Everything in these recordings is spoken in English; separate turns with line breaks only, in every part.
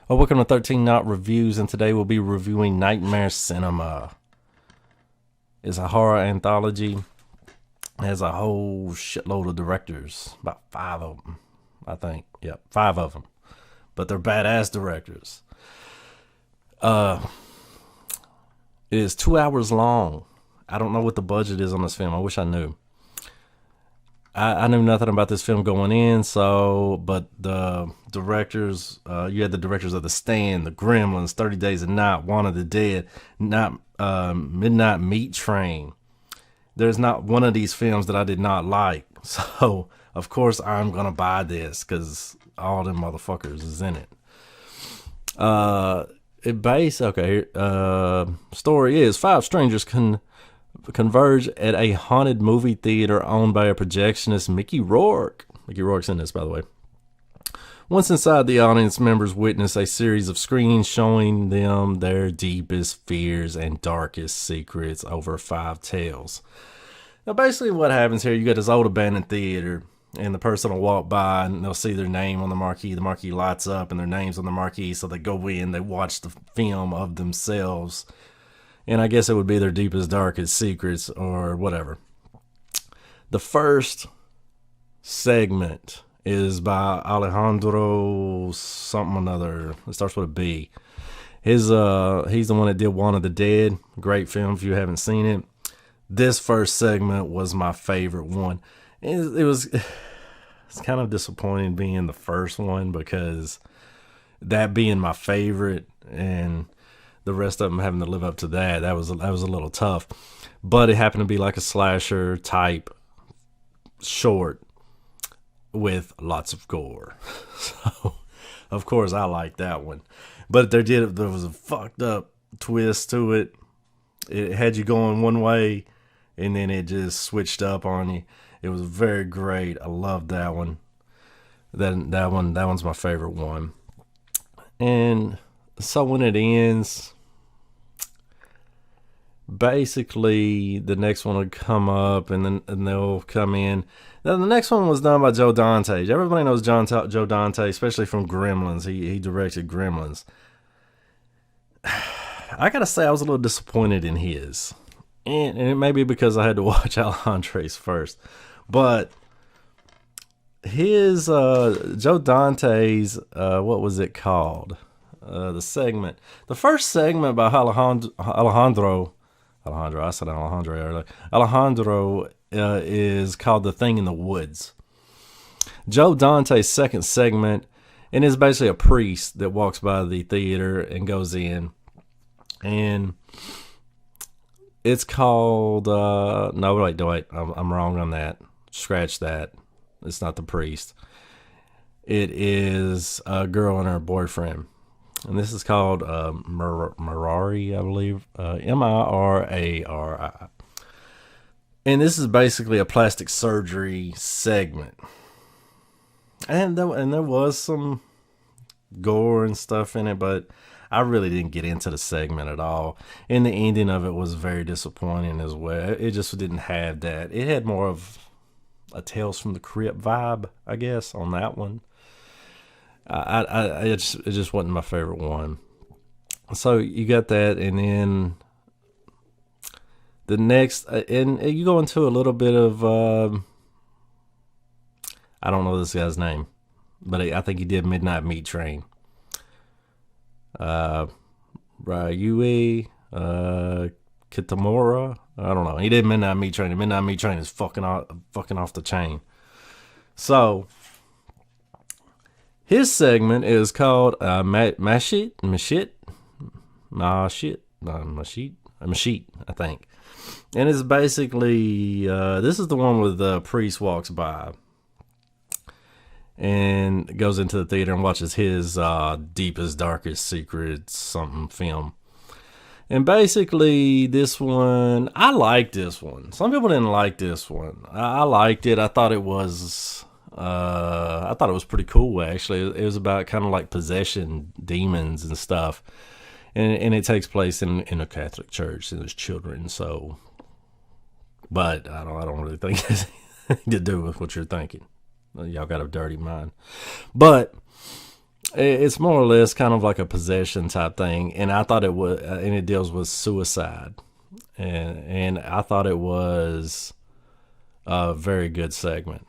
Well, welcome to 13 Not Reviews, and today we'll be reviewing Nightmare Cinema. It's a horror anthology. It has a whole shitload of directors, about 5 of them, I think. Yep, 5 of them. But they're badass directors. It is 2 hours long. I don't know what the budget is on this film. I wish I knew. I knew nothing about this film going in, but the directors, you had the directors of The Stand, The Gremlins, 30 Days a Night, One of the Dead, Midnight Meat Train. There's not one of these films that I did not like. So, of course, I'm going to buy this because all them motherfuckers is in it. Story is 5 strangers converge at a haunted movie theater owned by a projectionist, Mickey Rourke. Mickey Rourke's in this, by the way. Once inside, the audience members witness a series of screens showing them their deepest fears and darkest secrets over 5 tales. Now, basically what happens here, you got this old abandoned theater, and the person will walk by and they'll see their name on the marquee. The marquee lights up and their name's on the marquee, so they go in, they watch the film of themselves. And I guess it would be their deepest, darkest secrets or whatever. The first segment is by Alejandro something another. It starts with a B. He's the one that did One of the Dead. Great film if you haven't seen it. This first segment was my favorite one. It's kind of disappointing being the first one because that being my favorite and the rest of them having to live up to that was a little tough. But it happened to be like a slasher type short with lots of gore. So, of course, I like that one. But there was a fucked up twist to it. It had you going one way, and then it just switched up on you. It was very great. I loved that one. That one's my favorite one. And so when it ends, basically the next one would come up and they'll come in. Now, the next one was done by Joe Dante. Everybody knows Joe Dante, especially from Gremlins. He directed Gremlins. I gotta say I was a little disappointed in his. And it may be because I had to watch Alejandro's first. But his, Joe Dante's, what was it called? The first segment by Alejandro, I said Alejandro earlier. Alejandro is called The Thing in the Woods. Joe Dante's second segment, and is basically a priest that walks by the theater and goes in. And it's called, wait, I'm wrong on that. Scratch that. It's not the priest. It is a girl and her boyfriend. And this is called Mirari, I believe. Mirari. And this is basically a plastic surgery segment. And there was some gore and stuff in it, but I really didn't get into the segment at all. And the ending of it was very disappointing as well. It just didn't have that. It had more of a Tales from the Crypt vibe, I guess, on that one. It just wasn't my favorite one. So you got that, and then the next, and you go into a little bit of, I don't know this guy's name, but I think he did Midnight Meat Train. Ryûhei Kitamura. I don't know. He did Midnight Meat Train. And Midnight Meat Train is fucking off the chain. So his segment is called Mashit, I think. And it's basically, this is the one where the priest walks by and goes into the theater and watches his deepest, darkest secrets something film. And basically, this one, I liked this one. Some people didn't like this one. I liked it. I thought it was pretty cool, actually. It was about kind of like possession, demons and stuff. And it takes place in a Catholic church, and there's children, so. But I don't really think it has anything to do with what you're thinking. Y'all got a dirty mind. But It's more or less kind of like a possession type thing, and I thought it was, and it deals with suicide, and I thought it was a very good segment.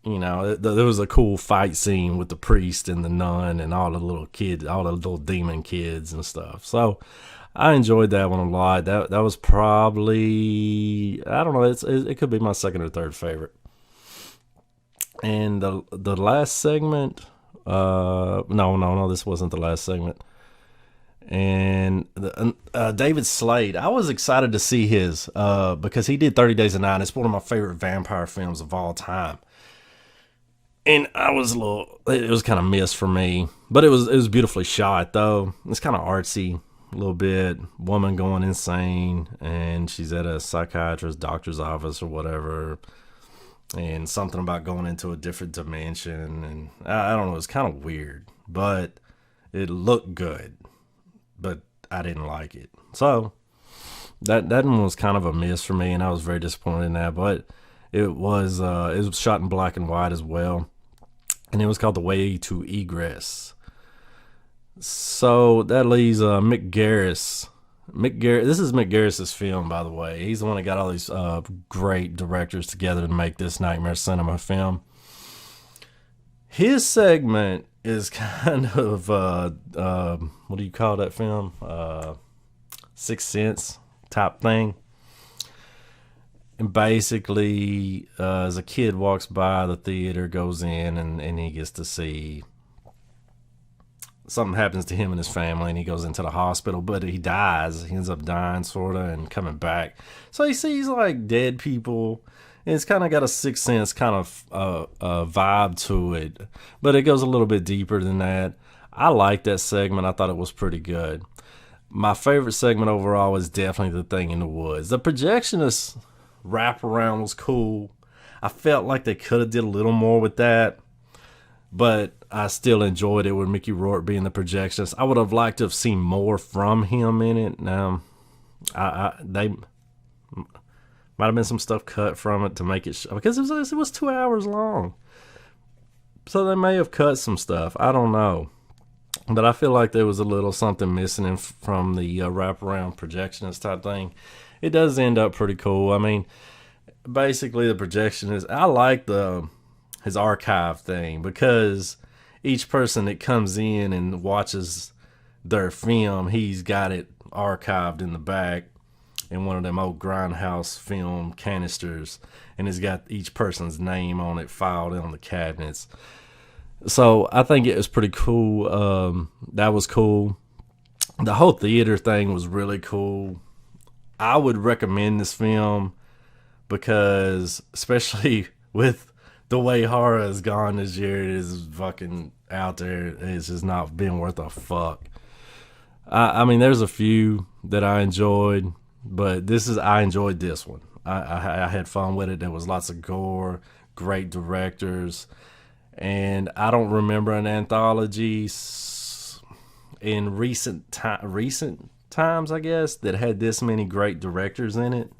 You know, there was a cool fight scene with the priest and the nun and all the little kids, all the little demon kids and stuff. So I enjoyed that one a lot. That was probably, I don't know, it could be my second or third favorite. And the last segment, no, this wasn't the last segment. And David Slade, I was excited to see his because he did 30 Days a Night. It's one of my favorite vampire films of all time. And I was it was kind of missed for me, but it was beautifully shot though. It's kind of artsy a little bit. Woman going insane, and she's at a psychiatrist, doctor's office or whatever, and something about going into a different dimension, and I don't know. It's kind of weird, but it looked good, but I didn't like it. So that one was kind of a miss for me, and I was very disappointed in that. But it was shot in black and white as well, and it was called The Way To Egress. So that leaves Mick Garris. This is Mick Garris's film, by the way. He's the one that got all these great directors together to make this Nightmare Cinema film. His segment is kind of what do you call that film? Sixth Sense type thing. And basically, as a kid walks by the theater, goes in, and he gets to see something happens to him and his family, and he goes into the hospital, but he dies. He ends up dying, sort of, and coming back. So he sees, like, dead people, and it's kind of got a Sixth Sense kind of vibe to it, but it goes a little bit deeper than that. I liked that segment. I thought it was pretty good. My favorite segment overall was definitely The Thing in the Woods. The Projectionist wraparound was cool. I felt like they could have did a little more with that, but I still enjoyed it with Mickey Rourke being the projectionist. I would have liked to have seen more from him in it. Now, they might have been some stuff cut from it to make it because it was 2 hours long, so they may have cut some stuff. I don't know, but I feel like there was a little something missing from the wraparound projectionist type thing. It does end up pretty cool. I mean, basically the projectionist, I like his archive thing, because each person that comes in and watches their film, he's got it archived in the back in one of them old grindhouse film canisters, and it's got each person's name on it filed on the cabinets. So I think it was pretty cool. That was cool. The whole theater thing was really cool. I would recommend this film because, especially with the way horror has gone this year, it is fucking out there. It's just not been worth a fuck. I mean, there's a few that I enjoyed, but I enjoyed this one. I had fun with it. There was lots of gore, great directors, and I don't remember an anthology in recent times, I guess, that had this many great directors in it.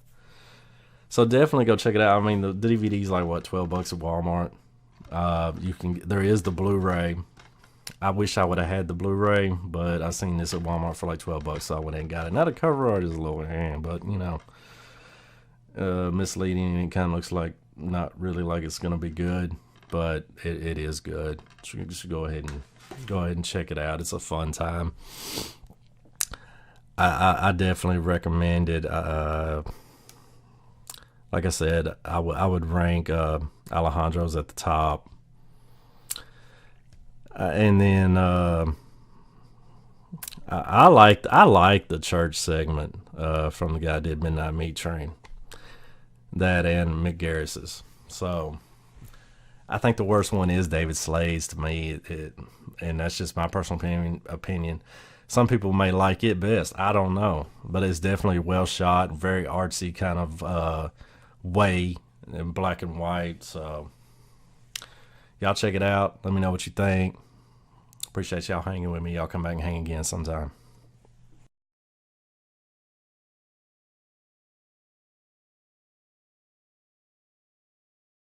So definitely go check it out. I mean, the DVD's like what, $12 at Walmart. There is the Blu-ray. I wish I would have had the Blu-ray, but I seen this at Walmart for like $12, so I went and got it. Now the cover art is a little hand, but you know, misleading. It kind of looks like not really like it's gonna be good, but it is good. So you should go ahead and check it out. It's a fun time. I definitely recommend it. Like I said, I would rank Alejandro's at the top, and then I liked the church segment from the guy who did Midnight Meat Train, that and Mick Garris's. So I think the worst one is David Slade's to me, and that's just my personal opinion. Some people may like it best. I don't know, but it's definitely well shot, very artsy kind of way in black and white. So y'all check it out. Let me know what you think. Appreciate y'all hanging with me. Y'all come back and hang again sometime.